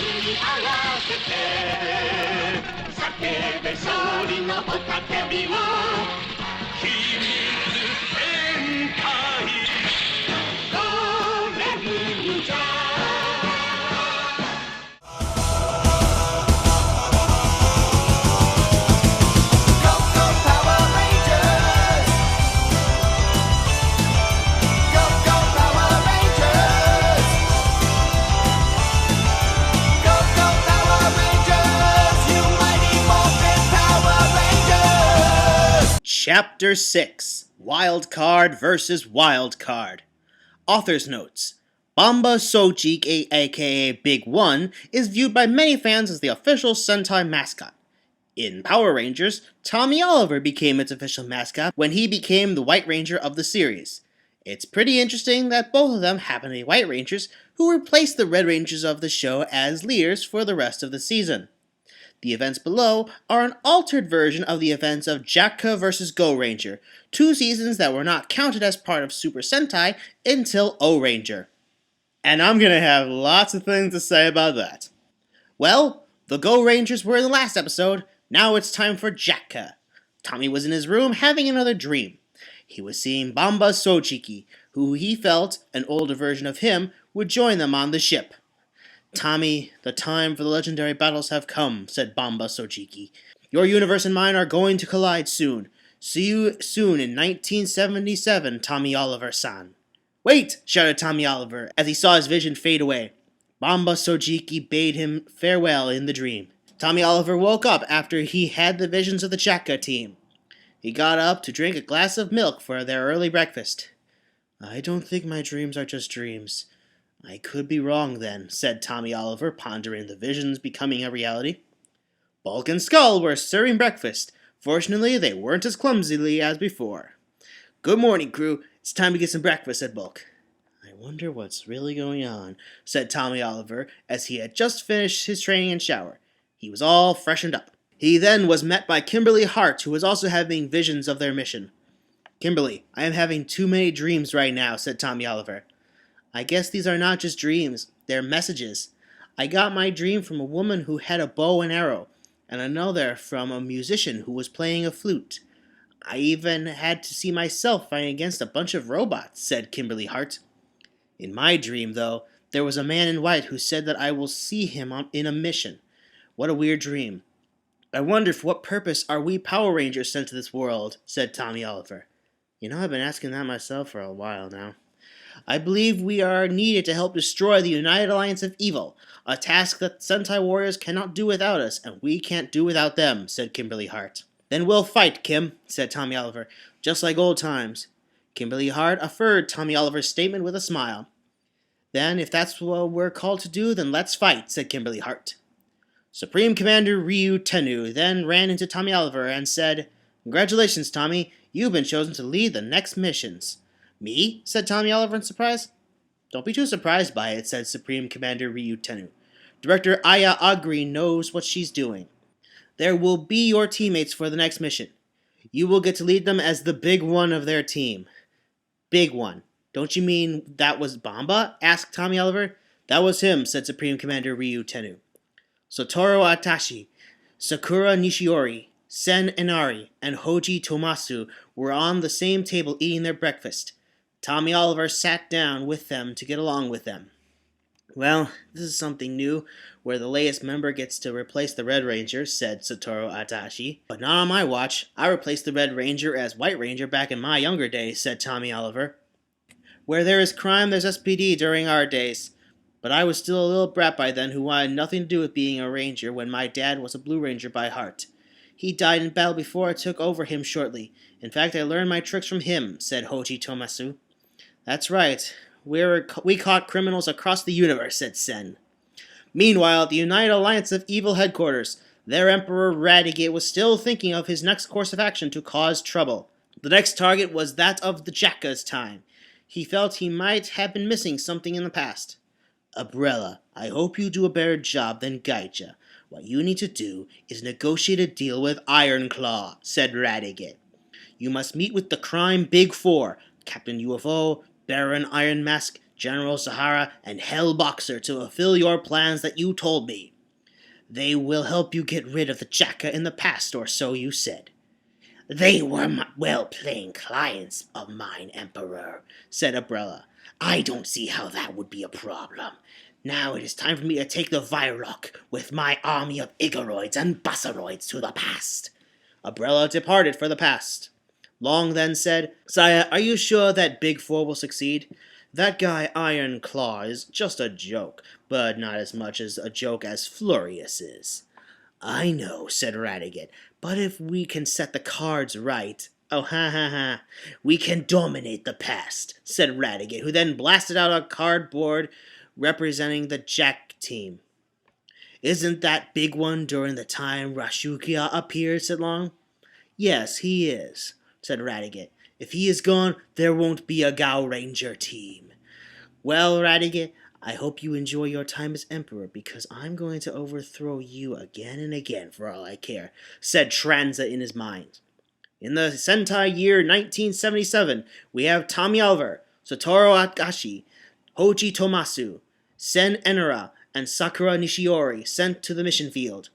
に合わせて叫べ勝利の雄たけびを秘密戦隊ゴレムじゃChapter 6, Wild Card vs. Wild Card. Author's Notes. Bamba Soji, aka Big One, is viewed by many fans as the official Sentai mascot. In Power Rangers, Tommy Oliver became its official mascot when he became the White Ranger of the series. It's pretty interesting that both of them happen to be White Rangers who replaced the Red Rangers of the show as leaders for the rest of the season. The events below are an altered version of the events of JAKQ vs. Go Ranger, two seasons that were not counted as part of Super Sentai until O Ranger. And I'm gonna have lots of things to say about that. Well, the Go Rangers were in the last episode, now it's time for JAKQ. Tommy was in his room having another dream. He was seeing Bamba Soji, who he felt, an older version of him, would join them on the ship. Tommy, the time for the legendary battles have come, said Bamba Soji. Your universe and mine are going to collide soon. See you soon in 1977, Tommy Oliver-san. Wait, shouted Tommy Oliver as he saw his vision fade away. Bamba Soji bade him farewell in the dream. Tommy Oliver woke up after he had the visions of the JAKQ team. He got up to drink a glass of milk for their early breakfast. I don't think my dreams are just dreams. I could be wrong then, said Tommy Oliver, pondering the visions becoming a reality. Bulk and Skull were serving breakfast. Fortunately, they weren't as clumsily as before. Good morning, crew. It's time to get some breakfast, said Bulk. I wonder what's really going on, said Tommy Oliver, as he had just finished his training and shower. He was all freshened up. He then was met by Kimberly Hart, who was also having visions of their mission. Kimberly, I am having too many dreams right now, said Tommy Oliver. I guess these are not just dreams, they're messages. I got my dream from a woman who had a bow and arrow, and another from a musician who was playing a flute. I even had to see myself fighting against a bunch of robots, said Kimberly Hart. In my dream, though, there was a man in white who said that I will see him in a mission. What a weird dream. I wonder for what purpose are we Power Rangers sent to this world, said Tommy Oliver. You know, I've been asking that myself for a while now. I believe we are needed to help destroy the United Alliance of Evil, a task that Sentai warriors cannot do without us, and we can't do without them, said Kimberly Hart. Then we'll fight, Kim, said Tommy Oliver, just like old times. Kimberly Hart affirmed Tommy Oliver's statement with a smile. Then, if that's what we're called to do, then let's fight, said Kimberly Hart. Supreme Commander Ryu Tennu then ran into Tommy Oliver and said, Congratulations, Tommy, you've been chosen to lead the next missions. Me? Said Tommy Oliver in surprise. Don't be too surprised by it, said Supreme Commander Ryu Tennu. Director Aya Agri knows what she's doing. There will be your teammates for the next mission. You will get to lead them as the big one of their team. Big one. Don't you mean that was Bamba? Asked Tommy Oliver. That was him, said Supreme Commander Ryu Tennu. Satoru Atashi, Sakura Nishiori, Sen Inari, and Hoji Tomasu were on the same table eating their breakfast. Tommy Oliver sat down with them to get along with them. Well, this is something new, where the latest member gets to replace the Red Ranger, said Satoru Atashi. But not on my watch. I replaced the Red Ranger as White Ranger back in my younger days, said Tommy Oliver. Where there is crime, there's SPD during our days. But I was still a little brat by then who wanted nothing to do with being a Ranger when my dad was a Blue Ranger by heart. He died in battle before I took over him shortly. In fact, I learned my tricks from him, said Hoji Tomasu. That's right. We caught criminals across the universe, said Sen. Meanwhile, at the United Alliance of Evil headquarters, their Emperor Radigate was still thinking of his next course of action to cause trouble. The next target was that of the JAKQ's time. He felt he might have been missing something in the past. Umbrella, I hope you do a better job than Gaija. What you need to do is negotiate a deal with Ironclaw, said Radigate. You must meet with the Crime Big Four, Captain UFO, Baron Iron Mask, General Sahara, and Hell Boxer to fulfill your plans that you told me. They will help you get rid of the JAKQ in the past, or so you said. They were well-playing clients of mine, Emperor, said Umbrella. I don't see how that would be a problem. Now it is time for me to take the Virok with my army of Igoroids and Bassaroids to the past. Umbrella departed for the past. Long then said, Sire, are you sure that Big Four will succeed? That guy Iron Claw is just a joke, but not as much as a joke as Florius is. I know, said Radiguet, but if we can set the cards right... Oh, ha ha ha. We can dominate the past, said Radiguet, who then blasted out a cardboard representing the JAKQ team. Isn't that Big One during the time Rashukia appeared, said Long. Yes, he is, said Radiguet. If he is gone, there won't be a Gao Ranger team. Well, Radiguet, I hope you enjoy your time as Emperor, because I'm going to overthrow you again and again for all I care, said Tranza in his mind. In the Sentai year 1977, we have Tommy Oliver, Satoru Akashi, Hoji Tomasu, Sen Enara, and Sakura Nishiori sent to the mission field.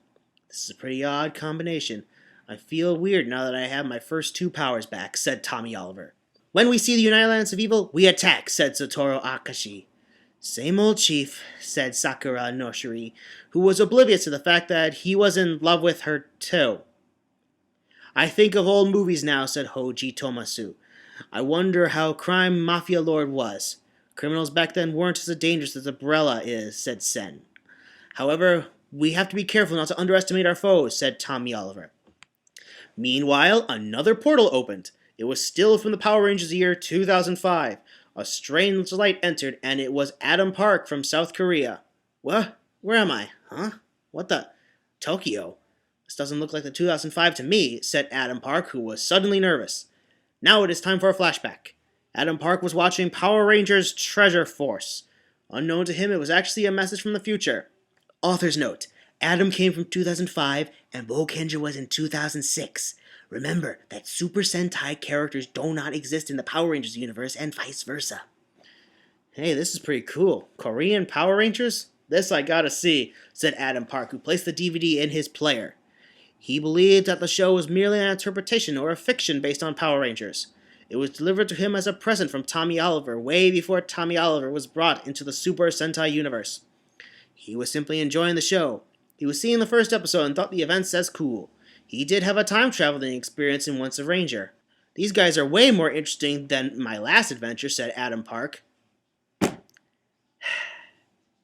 This is a pretty odd combination. I feel weird now that I have my first 2 powers back, said Tommy Oliver. When we see the United Alliance of Evil, we attack, said Satoru Akashi. Same old chief, said Sakura Noshiri, who was oblivious to the fact that he was in love with her too. I think of old movies now, said Hoji Tomasu. I wonder how crime mafia lord was. Criminals back then weren't as dangerous as Umbrella is, said Sen. However, we have to be careful not to underestimate our foes, said Tommy Oliver. Meanwhile, another portal opened. It was still from the Power Rangers year 2005. A strange light entered, and it was Adam Park from South Korea. What? Where am I? Huh? What the? Tokyo? This doesn't look like the 2005 to me, said Adam Park, who was suddenly nervous. Now it is time for a flashback. Adam Park was watching Power Rangers Treasure Force. Unknown to him, it was actually a message from the future. Author's note. Adam came from 2005, and Bokenger was in 2006. Remember that Super Sentai characters do not exist in the Power Rangers universe, and vice versa. Hey, this is pretty cool. Korean Power Rangers? This I gotta see, said Adam Park, who placed the DVD in his player. He believed that the show was merely an interpretation or a fiction based on Power Rangers. It was delivered to him as a present from Tommy Oliver way before Tommy Oliver was brought into the Super Sentai universe. He was simply enjoying the show. He was seeing the first episode and thought the events as cool. He did have a time-traveling experience in Once a Ranger. These guys are way more interesting than my last adventure, said Adam Park.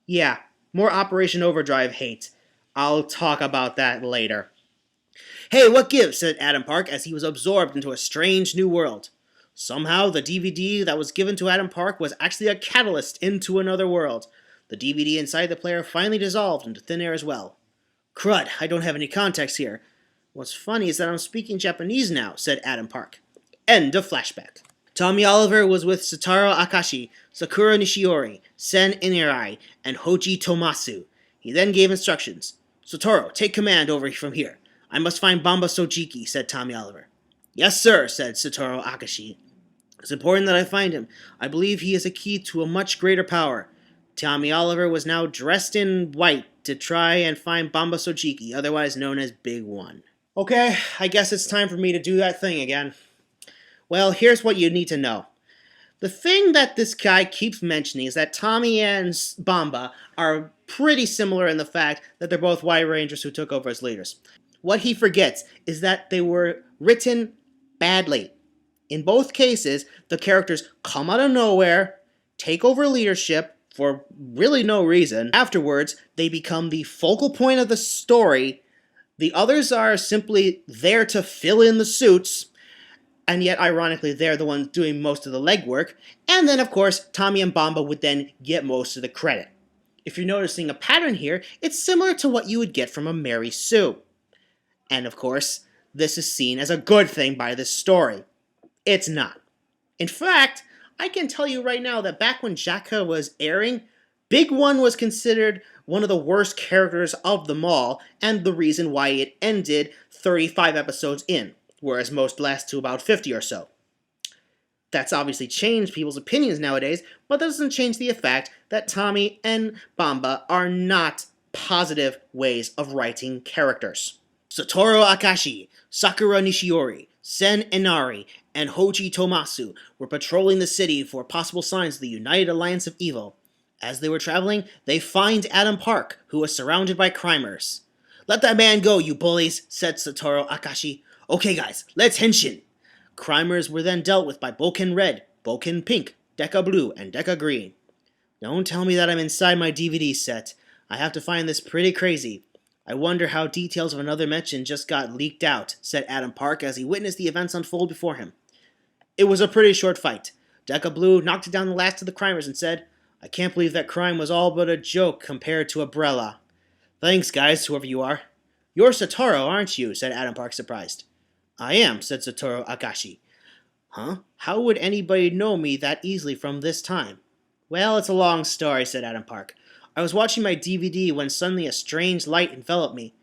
Yeah, more Operation Overdrive hate. I'll talk about that later. Hey, what gives, said Adam Park as he was absorbed into a strange new world. Somehow, the DVD that was given to Adam Park was actually a catalyst into another world. The DVD inside the player finally dissolved into thin air as well. Crud, I don't have any context here. What's funny is that I'm speaking Japanese now, said Adam Park. End of flashback. Tommy Oliver was with Satoru Akashi, Sakura Nishiori, Sen Enirai, and Hoji Tomasu. He then gave instructions. Satoru, take command over from here. I must find Bamba Sojiki, said Tommy Oliver. Yes, sir, said Satoru Akashi. It's important that I find him. I believe he is a key to a much greater power. Tommy Oliver was now dressed in white to try and find Bamba Sojiki, otherwise known as Big One. Okay, I guess it's time for me to do that thing again. Well, here's what you need to know. The thing that this guy keeps mentioning is that Tommy and Bamba are pretty similar in the fact that they're both White Rangers who took over as leaders. What he forgets is that they were written badly. In both cases, the characters come out of nowhere, take over leadership for really no reason. Afterwards, they become the focal point of the story. The others are simply there to fill in the suits, and yet, ironically, they're the ones doing most of the legwork. And then, of course, Tommy and Bamba would then get most of the credit. If you're noticing a pattern here, it's similar to what you would get from a Mary Sue. And, of course, this is seen as a good thing by this story. It's not. In fact, I can tell you right now that back when JAKQ was airing, Big One was considered one of the worst characters of them all, and the reason why it ended 35 episodes in, whereas most last to about 50 or so. That's obviously changed people's opinions nowadays, but that doesn't change the fact that Tommy and Bamba are not positive ways of writing characters. Satoru Akashi, Sakura Nishiori, Sen Inari, and Hoji Tomasu were patrolling the city for possible signs of the United Alliance of Evil. As they were traveling, they find Adam Park, who was surrounded by crimers. "Let that man go, you bullies," said Satoru Akashi. "Okay guys, let's henshin." Crimers were then dealt with by Boken Red, Boken Pink, Deca Blue, and Deca Green. "Don't tell me that I'm inside my DVD set. I have to find this pretty crazy. I wonder how details of another mention just got leaked out," said Adam Park as he witnessed the events unfold before him. It was a pretty short fight. Deca Blue knocked down the last of the crimers and said, "I can't believe that crime was all but a joke compared to Umbrella." "Thanks, guys, whoever you are." "You're Satoru, aren't you?" said Adam Park, surprised. "I am," said Satoru Akashi. "Huh? How would anybody know me that easily from this time?" "Well, it's a long story," said Adam Park. "I was watching my DVD when suddenly a strange light enveloped me.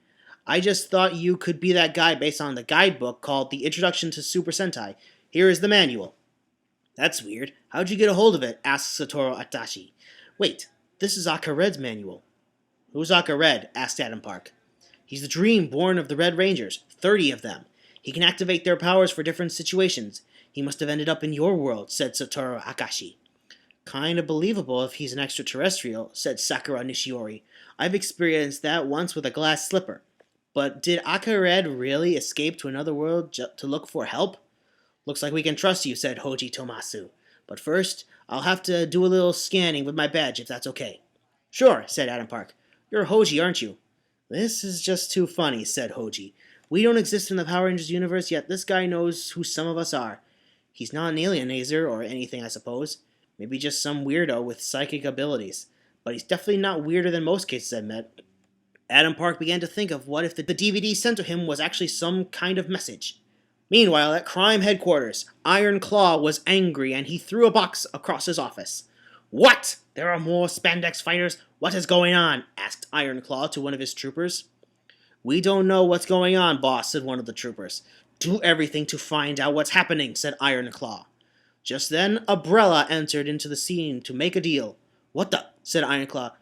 I just thought you could be that guy based on the guidebook called The Introduction to Super Sentai. Here is the manual." "That's weird. How'd you get a hold of it?" asked Satoru Atashi. "Wait, this is Akared's manual." "Who's Akared?" asked Adam Park. "He's the dream born of the Red Rangers, 30 of them. He can activate their powers for different situations. He must have ended up in your world," said Satoru Akashi. "Kinda believable if he's an extraterrestrial," said Sakura Nishiori. "I've experienced that once with a glass slipper. But did Akared really escape to another world to look for help?" "Looks like we can trust you," said Hoji Tomasu. "But first, I'll have to do a little scanning with my badge if that's okay." "Sure," said Adam Park. "You're Hoji, aren't you?" "This is just too funny," said Hoji. "We don't exist in the Power Rangers universe, yet this guy knows who some of us are. He's not an alienizer or anything, I suppose. Maybe just some weirdo with psychic abilities. But he's definitely not weirder than most cases I've met." Adam Park began to think of what if the DVD sent to him was actually some kind of message. Meanwhile, at crime headquarters, Iron Claw was angry and he threw a box across his office. "What? There are more spandex fighters? What is going on?" asked Iron Claw to one of his troopers. "We don't know what's going on, boss," said one of the troopers. "Do everything to find out what's happening," said Iron Claw. Just then, Umbrella entered into the scene to make a deal. "What the?" said Iron Claw.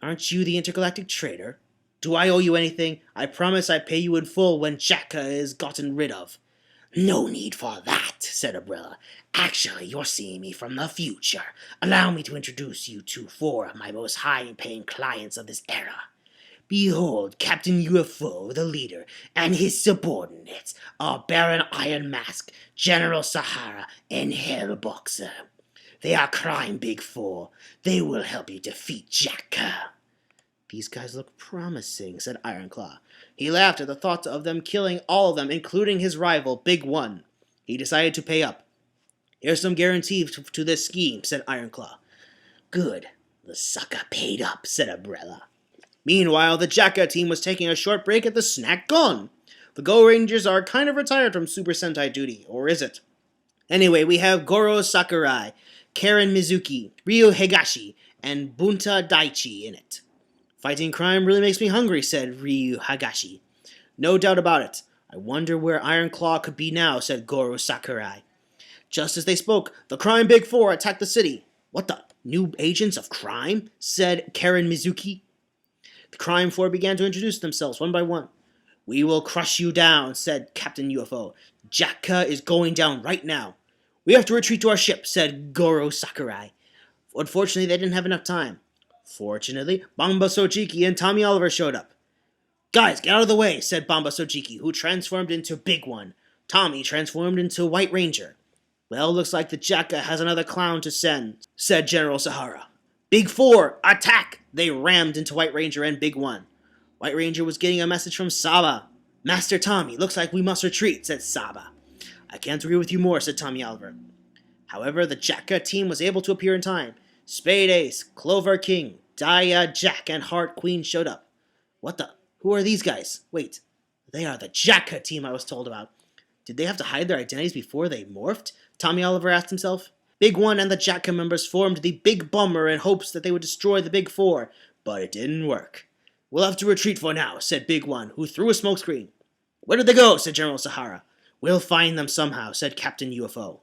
"Aren't you the intergalactic trader? Do I owe you anything? I promise I pay you in full when JAKQ is gotten rid of." "No need for that," said Umbrella. "Actually, you're seeing me from the future. Allow me to introduce you to 4 of my most high-paying clients of this era. Behold, Captain UFO, the leader, and his subordinates are Baron Iron Mask, General Sahara, and Hellboxer. They are Crime Big 4. They will help you defeat JAKQ." "These guys look promising," said Ironclaw. He laughed at the thought of them killing all of them, including his rival, Big One. He decided to pay up. "Here's some guarantees to this scheme," said Ironclaw. "Good. The sucker paid up," said Umbrella. Meanwhile, the JAKQ team was taking a short break at the Snack Gun. The Go Rangers are kind of retired from Super Sentai duty, or is it? Anyway, we have Goro Sakurai, Karen Mizuki, Ryo Higashi, and Bunta Daichi in it. "Fighting crime really makes me hungry," said Ryu Higashi. "No doubt about it. I wonder where Iron Claw could be now," said Goro Sakurai. Just as they spoke, the Crime Big 4 attacked the city. "What the? New agents of crime?" said Karen Mizuki. The Crime 4 began to introduce themselves one by one. "We will crush you down," said Captain UFO. "JAKQ is going down right now." "We have to retreat to our ship," said Goro Sakurai. Unfortunately, they didn't have enough time. Fortunately, Bamba Sojiki and Tommy Oliver showed up. "Guys, get out of the way," said Bamba Sojiki, who transformed into Big One. Tommy transformed into White Ranger. "Well, looks like the JAKQ has another clown to send," said General Sahara. "Big 4, attack!" They rammed into White Ranger and Big One. White Ranger was getting a message from Saba. "Master Tommy, looks like we must retreat," said Saba. "I can't agree with you more," said Tommy Oliver. However, the JAKQ team was able to appear in time. Spade Ace, Clover King, Dia Jack, and Heart Queen showed up. "What the? Who are these guys? Wait, they are the JAKQ team I was told about. Did they have to hide their identities before they morphed?" Tommy Oliver asked himself. Big One and the JAKQ members formed the Big Bummer in hopes that they would destroy the Big 4, but it didn't work. "We'll have to retreat for now," said Big One, who threw a smokescreen. "Where did they go?" said General Sahara. "We'll find them somehow," said Captain UFO.